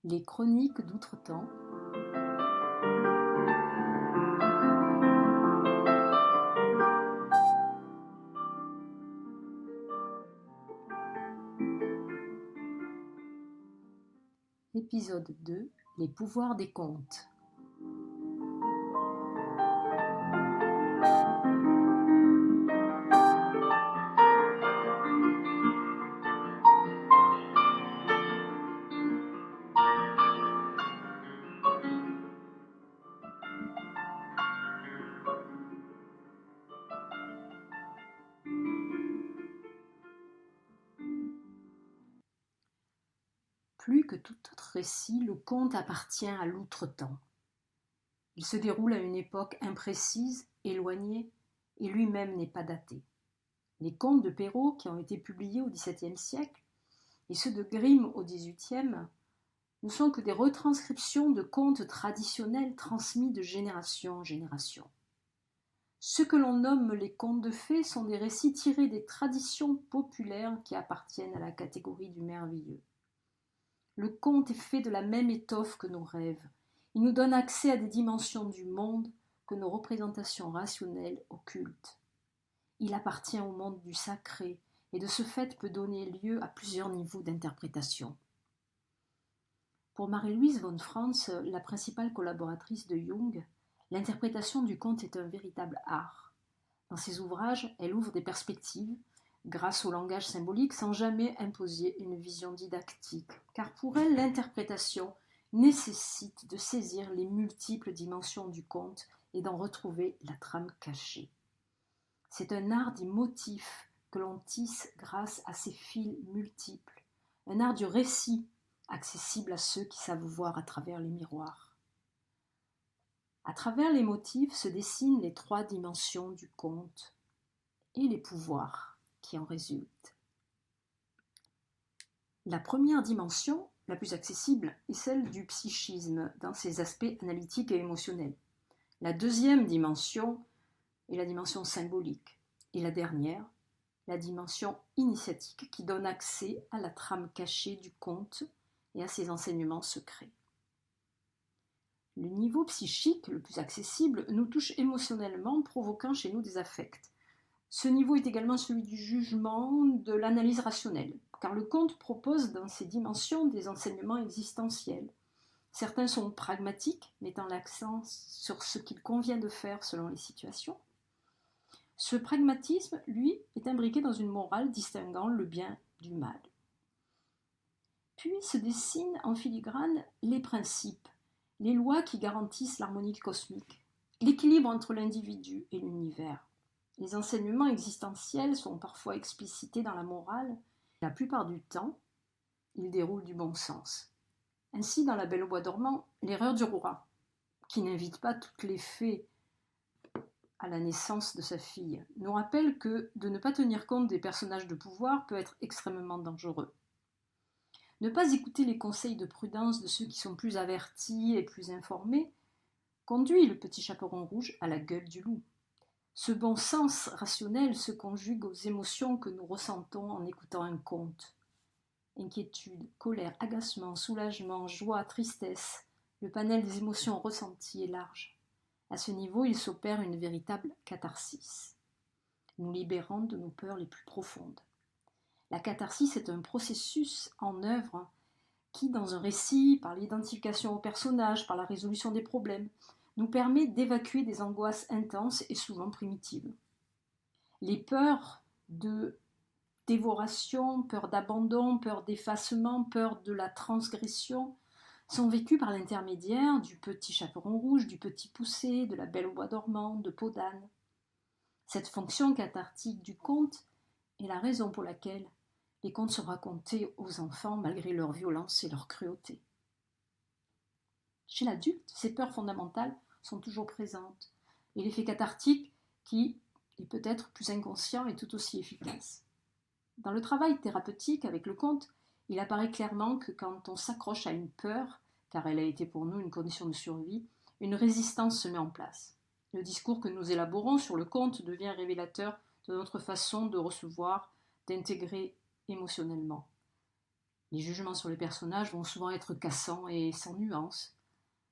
Les chroniques d'outre-temps. Épisode 2. Les pouvoirs des contes. Plus que tout autre récit, le conte appartient à l'outre-temps. Il se déroule à une époque imprécise, éloignée, et lui-même n'est pas daté. Les contes de Perrault, qui ont été publiés au XVIIe siècle, et ceux de Grimm au XVIIIe, ne sont que des retranscriptions de contes traditionnels transmis de génération en génération. Ce que l'on nomme les contes de fées sont des récits tirés des traditions populaires qui appartiennent à la catégorie du merveilleux. Le conte est fait de la même étoffe que nos rêves. Il nous donne accès à des dimensions du monde que nos représentations rationnelles occultent. Il appartient au monde du sacré et de ce fait peut donner lieu à plusieurs niveaux d'interprétation. Pour Marie-Louise von Franz, la principale collaboratrice de Jung, l'interprétation du conte est un véritable art. Dans ses ouvrages, elle ouvre des perspectives, grâce au langage symbolique, sans jamais imposer une vision didactique, car pour elle, l'interprétation nécessite de saisir les multiples dimensions du conte et d'en retrouver la trame cachée. C'est un art des motifs que l'on tisse grâce à ces fils multiples, un art du récit, accessible à ceux qui savent voir à travers les miroirs. À travers les motifs se dessinent les trois dimensions du conte et les pouvoirs qui en résultent. La première dimension, la plus accessible, est celle du psychisme dans ses aspects analytiques et émotionnels. La deuxième dimension est la dimension symbolique. Et la dernière, la dimension initiatique qui donne accès à la trame cachée du conte et à ses enseignements secrets. Le niveau psychique, le plus accessible, nous touche émotionnellement, provoquant chez nous des affects. Ce niveau est également celui du jugement, de l'analyse rationnelle, car le conte propose dans ces dimensions des enseignements existentiels. Certains sont pragmatiques, mettant l'accent sur ce qu'il convient de faire selon les situations. Ce pragmatisme, lui, est imbriqué dans une morale distinguant le bien du mal. Puis se dessinent en filigrane les principes, les lois qui garantissent l'harmonie cosmique, l'équilibre entre l'individu et l'univers. Les enseignements existentiels sont parfois explicités dans la morale. La plupart du temps, ils déroulent du bon sens. Ainsi, dans La Belle au bois dormant, l'erreur du roi, qui n'invite pas toutes les fées à la naissance de sa fille, nous rappelle que de ne pas tenir compte des personnages de pouvoir peut être extrêmement dangereux. Ne pas écouter les conseils de prudence de ceux qui sont plus avertis et plus informés conduit le petit chaperon rouge à la gueule du loup. Ce bon sens rationnel se conjugue aux émotions que nous ressentons en écoutant un conte. Inquiétude, colère, agacement, soulagement, joie, tristesse, le panel des émotions ressenties est large. À ce niveau, il s'opère une véritable catharsis, nous libérant de nos peurs les plus profondes. La catharsis est un processus en œuvre qui, dans un récit, par l'identification au personnage, par la résolution des problèmes, nous permet d'évacuer des angoisses intenses et souvent primitives. Les peurs de dévoration, peur d'abandon, peur d'effacement, peur de la transgression sont vécues par l'intermédiaire du petit chaperon rouge, du petit poucet, de la Belle au bois dormant, de Peau d'âne. Cette fonction cathartique du conte est la raison pour laquelle les contes sont racontés aux enfants malgré leur violence et leur cruauté. Chez l'adulte, ces peurs fondamentales sont toujours présentes, et l'effet cathartique, qui est peut-être plus inconscient, est tout aussi efficace. Dans le travail thérapeutique avec le conte, il apparaît clairement que quand on s'accroche à une peur, car elle a été pour nous une condition de survie, une résistance se met en place. Le discours que nous élaborons sur le conte devient révélateur de notre façon de recevoir, d'intégrer émotionnellement. Les jugements sur les personnages vont souvent être cassants et sans nuance.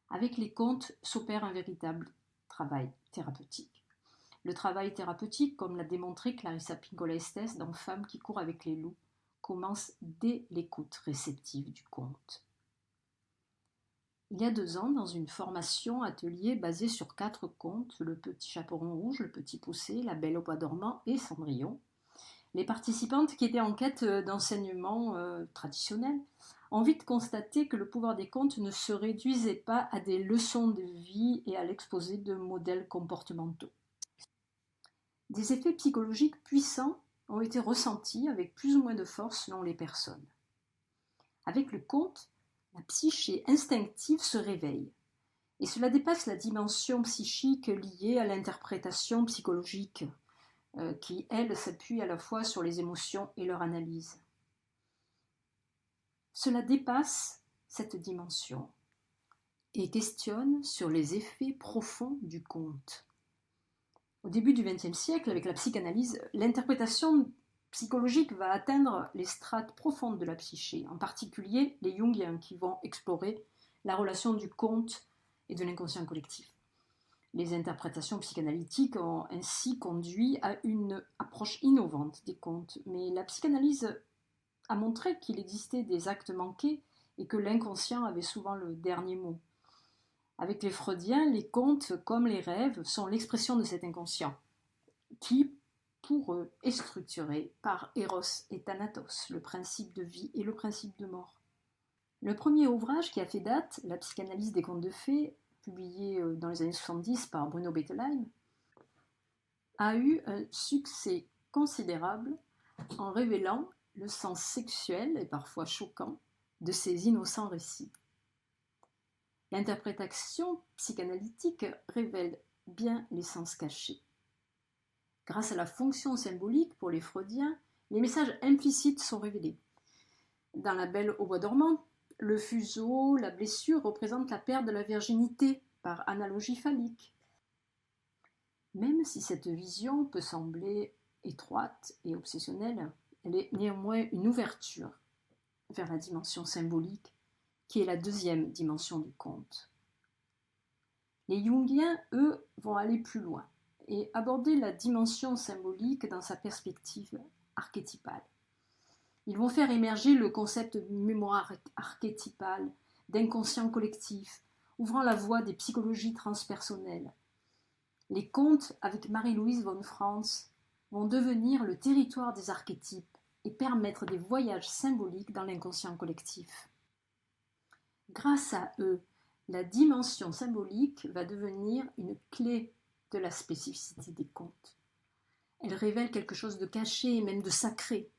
Avec les contes s'opère un véritable travail thérapeutique. Le travail thérapeutique, comme l'a démontré Clarissa Pinkola Estés dans Femme qui court avec les loups, commence dès l'écoute réceptive du conte. Il y a 2 ans, dans une formation atelier basée sur 4 contes, Le Petit Chaperon Rouge, Le Petit Poucet, La Belle au Bois dormant et Cendrillon, les participantes qui étaient en quête d'enseignement traditionnel ont vite constaté que le pouvoir des contes ne se réduisait pas à des leçons de vie et à l'exposé de modèles comportementaux. Des effets psychologiques puissants ont été ressentis avec plus ou moins de force selon les personnes. Avec le conte, la psyché instinctive se réveille, et cela dépasse la dimension psychique liée à l'interprétation psychologique, qui, elle, s'appuie à la fois sur les émotions et leur analyse. Cela dépasse cette dimension et questionne sur les effets profonds du conte. Au début du XXe siècle, avec la psychanalyse, l'interprétation psychologique va atteindre les strates profondes de la psyché, en particulier les Jungiens qui vont explorer la relation du conte et de l'inconscient collectif. Les interprétations psychanalytiques ont ainsi conduit à une approche innovante des contes, mais la psychanalyse a montré qu'il existait des actes manqués et que l'inconscient avait souvent le dernier mot. Avec les Freudiens, les contes, comme les rêves, sont l'expression de cet inconscient, qui, pour eux, est structuré par Eros et Thanatos, le principe de vie et le principe de mort. Le premier ouvrage qui a fait date, La psychanalyse des contes de fées, publié dans les années 70 par Bruno Bettelheim, a eu un succès considérable en révélant le sens sexuel et parfois choquant de ces innocents récits. L'interprétation psychanalytique révèle bien les sens cachés. Grâce à la fonction symbolique pour les Freudiens, les messages implicites sont révélés. Dans La Belle au Bois dormant, le fuseau, la blessure représentent la perte de la virginité par analogie phallique. Même si cette vision peut sembler étroite et obsessionnelle, elle est néanmoins une ouverture vers la dimension symbolique, qui est la deuxième dimension du conte. Les Jungiens, eux, vont aller plus loin et aborder la dimension symbolique dans sa perspective archétypale. Ils vont faire émerger le concept de mémoire archétypale, d'inconscient collectif, ouvrant la voie des psychologies transpersonnelles. Les contes, avec Marie-Louise von Franz, vont devenir le territoire des archétypes et permettre des voyages symboliques dans l'inconscient collectif. Grâce à eux, la dimension symbolique va devenir une clé de la spécificité des contes. Elle révèle quelque chose de caché et même de sacré.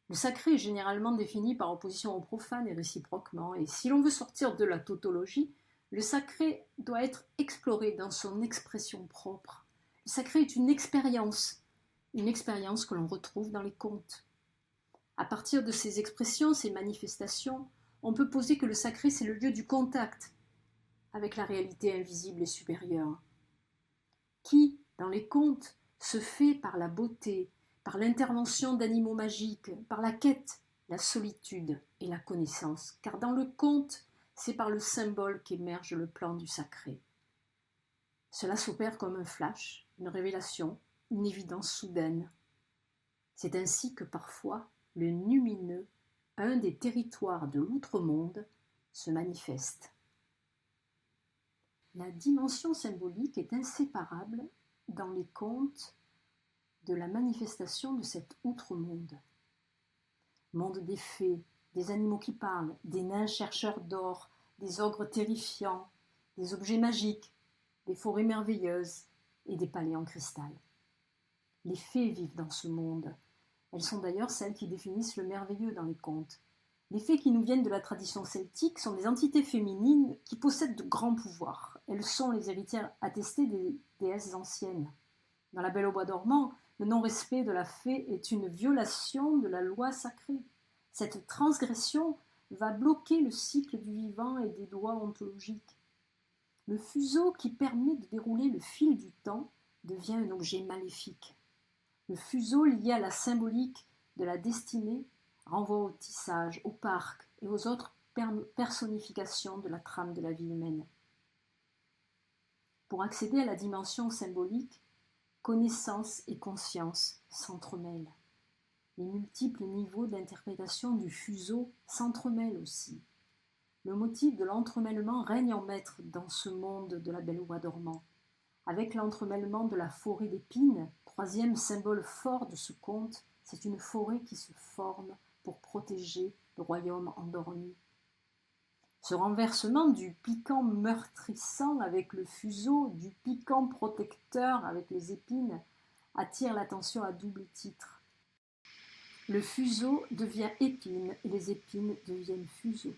Le sacré est généralement défini par opposition au profane et réciproquement, et si l'on veut sortir de la tautologie, le sacré doit être exploré dans son expression propre. Le sacré est une expérience que l'on retrouve dans les contes. À partir de ces expressions, ces manifestations, on peut poser que le sacré, c'est le lieu du contact avec la réalité invisible et supérieure, qui, dans les contes, se fait par la beauté, par l'intervention d'animaux magiques, par la quête, la solitude et la connaissance, car dans le conte, c'est par le symbole qu'émerge le plan du sacré. Cela s'opère comme un flash, une révélation, une évidence soudaine. C'est ainsi que parfois le lumineux, un des territoires de l'outre-monde, se manifeste. La dimension symbolique est inséparable dans les contes de la manifestation de cet outre-monde. Monde des fées, des animaux qui parlent, des nains chercheurs d'or, des ogres terrifiants, des objets magiques, des forêts merveilleuses et des palais en cristal. Les fées vivent dans ce monde. Elles sont d'ailleurs celles qui définissent le merveilleux dans les contes. Les fées qui nous viennent de la tradition celtique sont des entités féminines qui possèdent de grands pouvoirs. Elles sont les héritières attestées des déesses anciennes. Dans La Belle au Bois dormant, le non-respect de la fée est une violation de la loi sacrée. Cette transgression va bloquer le cycle du vivant et des lois ontologiques. Le fuseau qui permet de dérouler le fil du temps devient un objet maléfique. Le fuseau lié à la symbolique de la destinée renvoie au tissage, au parc et aux autres personnifications de la trame de la vie humaine. Pour accéder à la dimension symbolique, connaissance et conscience s'entremêlent. Les multiples niveaux d'interprétation du fuseau s'entremêlent aussi. Le motif de l'entremêlement règne en maître dans ce monde de la Belle au bois dormant. Avec l'entremêlement de la forêt d'épines, troisième symbole fort de ce conte, c'est une forêt qui se forme pour protéger le royaume endormi. Ce renversement du piquant meurtrissant avec le fuseau, du piquant protecteur avec les épines, attire l'attention à double titre. Le fuseau devient épine et les épines deviennent fuseau.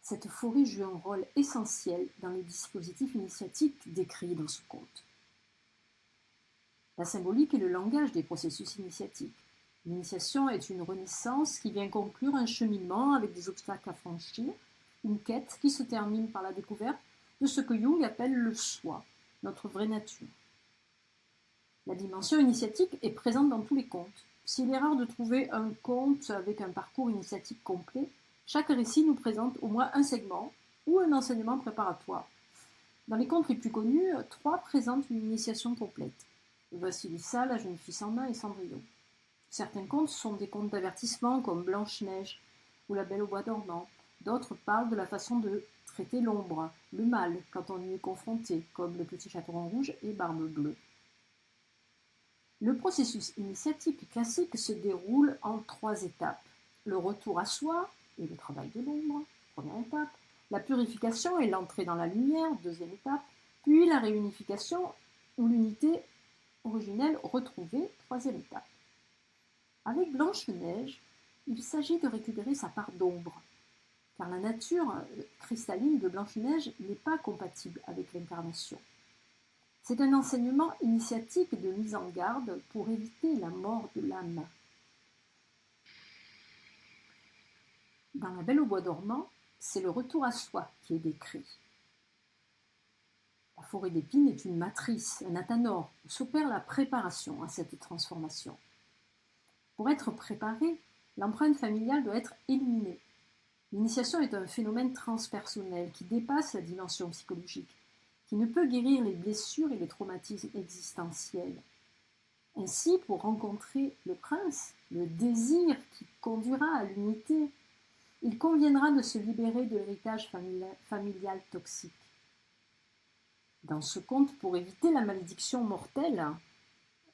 Cette forêt joue un rôle essentiel dans les dispositifs initiatiques décrits dans ce conte. La symbolique est le langage des processus initiatiques. L'initiation est une renaissance qui vient conclure un cheminement avec des obstacles à franchir, une quête qui se termine par la découverte de ce que Jung appelle le soi, notre vraie nature. La dimension initiatique est présente dans tous les contes. S'il est rare de trouver un conte avec un parcours initiatique complet, chaque récit nous présente au moins un segment ou un enseignement préparatoire. Dans les contes les plus connus, 3 présentent une initiation complète. Vassilissa, la jeune fille sans main et Cendrillon. Certains contes sont des contes d'avertissement comme Blanche-Neige ou La Belle au bois dormant. D'autres parlent de la façon de traiter l'ombre, le mal, quand on y est confronté, comme Le Petit Chaperon rouge et Barbe bleue. Le processus initiatique classique se déroule en 3 étapes. Le retour à soi et le travail de l'ombre, première étape. La purification et l'entrée dans la lumière, deuxième étape. Puis la réunification ou l'unité originelle retrouvée, troisième étape. Avec Blanche-Neige, il s'agit de récupérer sa part d'ombre, car la nature cristalline de Blanche-Neige n'est pas compatible avec l'incarnation. C'est un enseignement initiatique de mise en garde pour éviter la mort de l'âme. Dans La Belle au bois dormant, c'est le retour à soi qui est décrit. La forêt d'épines est une matrice, un athanor, où s'opère la préparation à cette transformation. Pour être préparé, l'empreinte familiale doit être éliminée. L'initiation est un phénomène transpersonnel qui dépasse la dimension psychologique, qui ne peut guérir les blessures et les traumatismes existentiels. Ainsi, pour rencontrer le prince, le désir qui conduira à l'unité, il conviendra de se libérer de l'héritage familial toxique. Dans ce conte, pour éviter la malédiction mortelle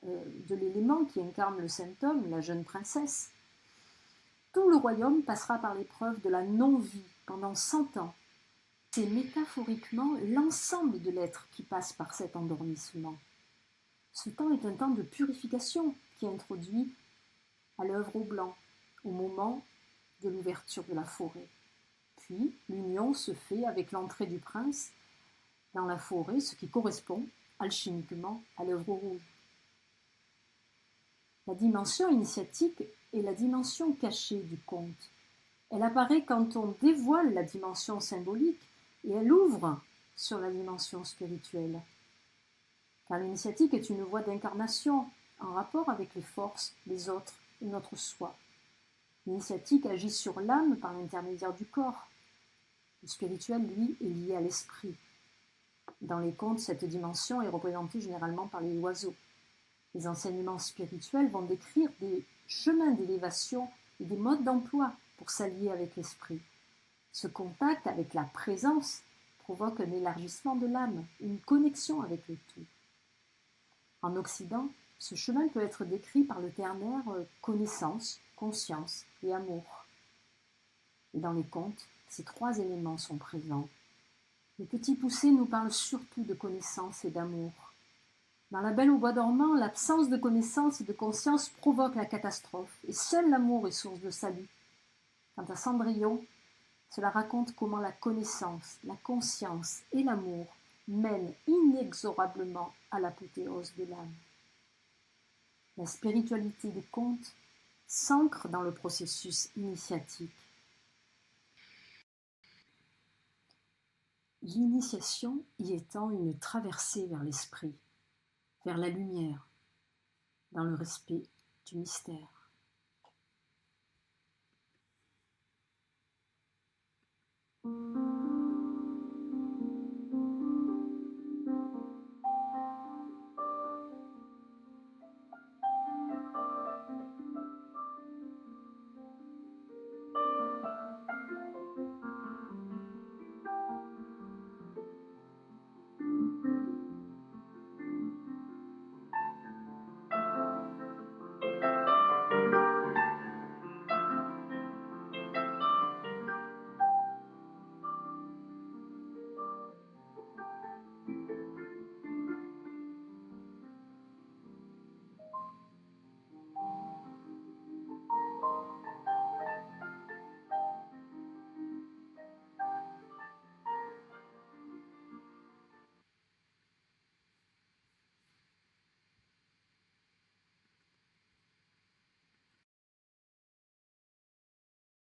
de l'élément qui incarne le symptôme, la jeune princesse, tout le royaume passera par l'épreuve de la non-vie pendant 100 ans. C'est métaphoriquement l'ensemble de l'être qui passe par cet endormissement. Ce temps est un temps de purification qui introduit à l'œuvre au blanc, au moment de l'ouverture de la forêt. Puis, l'union se fait avec l'entrée du prince dans la forêt, ce qui correspond alchimiquement à l'œuvre rouge. La dimension initiatique est la dimension cachée du conte. Elle apparaît quand on dévoile la dimension symbolique et elle ouvre sur la dimension spirituelle. Car l'initiatique est une voie d'incarnation en rapport avec les forces, les autres et notre soi. L'initiatique agit sur l'âme par l'intermédiaire du corps. Le spirituel, lui, est lié à l'esprit. Dans les contes, cette dimension est représentée généralement par les oiseaux. Les enseignements spirituels vont décrire des chemins d'élévation et des modes d'emploi pour s'allier avec l'esprit. Ce contact avec la présence provoque un élargissement de l'âme, une connexion avec le tout. En Occident, ce chemin peut être décrit par le ternaire connaissance, conscience et amour. Et dans les contes, ces 3 éléments sont présents. Le Petit Poucet nous parle surtout de connaissance et d'amour. Dans La Belle au bois dormant, l'absence de connaissance et de conscience provoque la catastrophe, et seul l'amour est source de salut. Quant à Cendrillon, cela raconte comment la connaissance, la conscience et l'amour mènent inexorablement à l'apothéose de l'âme. La spiritualité des contes s'ancre dans le processus initiatique. L'initiation y étant une traversée vers l'esprit, vers la lumière, dans le respect du mystère.